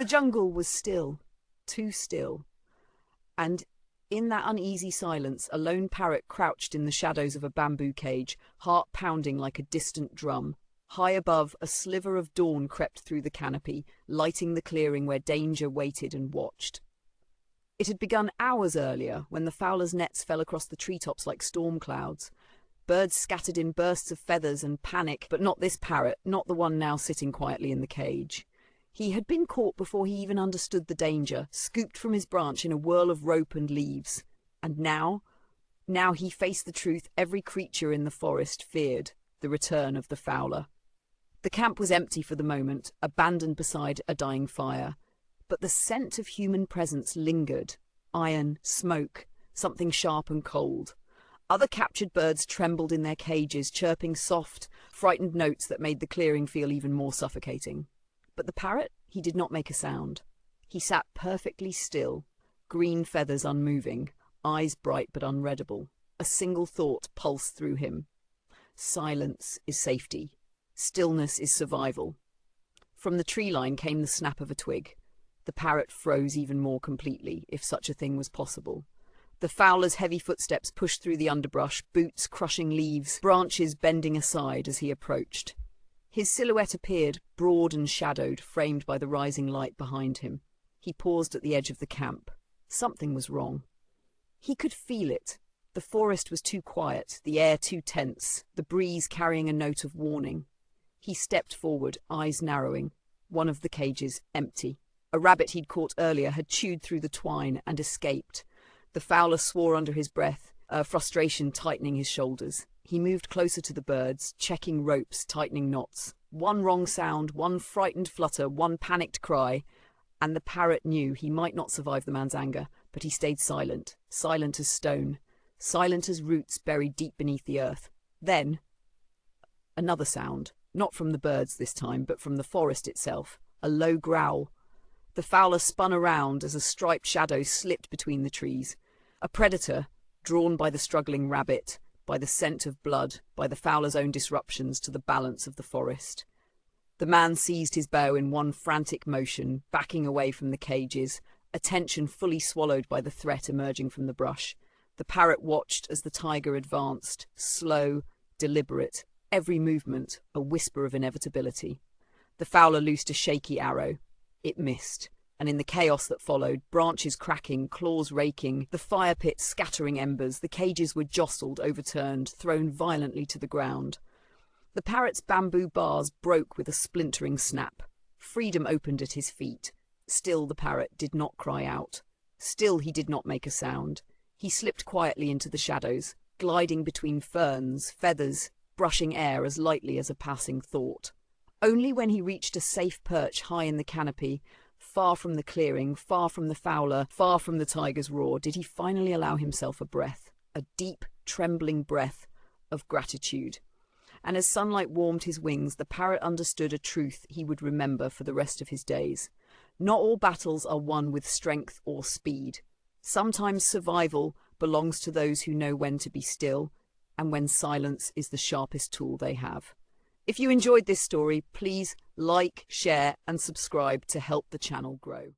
jungle was still, too still, and in that uneasy silence, a lone parrot crouched in the shadows of a bamboo cage, heart pounding like a distant drum. High above, a sliver of dawn crept through the canopy, lighting the clearing where danger waited and watched. It had begun hours earlier, when the Fowler's nets fell across the treetops like storm clouds. Birds scattered in bursts of feathers and panic, but not this parrot, not the one now sitting quietly in the cage. He had been caught before he even understood the danger, scooped from his branch in a whirl of rope and leaves. And now he faced the truth every creature in the forest feared, the return of the Fowler. The camp was empty for the moment, abandoned beside a dying fire. But the scent of human presence lingered. Iron, smoke, something sharp and cold. Other captured birds trembled in their cages, chirping soft, frightened notes that made the clearing feel even more suffocating. But the parrot, he did not make a sound. He sat perfectly still, green feathers unmoving, eyes bright but unreadable. A single thought pulsed through him. Silence is safety. Stillness is survival. From the tree line came the snap of a twig. The parrot froze even more completely, if such a thing was possible. The Fowler's heavy footsteps pushed through the underbrush, boots crushing leaves, branches bending aside as he approached. His silhouette appeared, broad and shadowed, framed by the rising light behind him. He paused at the edge of the camp. Something was wrong. He could feel it. The forest was too quiet, the air too tense, the breeze carrying a note of warning. He stepped forward, eyes narrowing. One of the cages empty. A rabbit he'd caught earlier had chewed through the twine and escaped. The Fowler swore under his breath, frustration tightening his shoulders. He moved closer to the birds, checking ropes, tightening knots. One wrong sound, one frightened flutter, one panicked cry, and the parrot knew he might not survive the man's anger, but he stayed silent, silent as stone, silent as roots buried deep beneath the earth. Then, another sound, not from the birds this time, but from the forest itself, a low growl. The Fowler spun around as a striped shadow slipped between the trees. A predator, drawn by the struggling rabbit, by the scent of blood, by the Fowler's own disruptions to the balance of the forest. The man seized his bow in one frantic motion, backing away from the cages, attention fully swallowed by the threat emerging from the brush. The parrot watched as the tiger advanced, slow, deliberate, every movement a whisper of inevitability. The Fowler loosed a shaky arrow. It missed, and in the chaos that followed, branches cracking, claws raking, the fire pit scattering embers, the cages were jostled, overturned, thrown violently to the ground. The parrot's bamboo bars broke with a splintering snap. Freedom opened at his feet. Still the parrot did not cry out. Still he did not make a sound. He slipped quietly into the shadows, gliding between ferns, feathers, brushing air as lightly as a passing thought. Only when he reached a safe perch high in the canopy, far from the clearing, far from the Fowler, far from the tiger's roar, did he finally allow himself a breath, a deep, trembling breath of gratitude. And as sunlight warmed his wings, the parrot understood a truth he would remember for the rest of his days. Not all battles are won with strength or speed. Sometimes survival belongs to those who know when to be still, and when silence is the sharpest tool they have. If you enjoyed this story, please like, share, and subscribe to help the channel grow.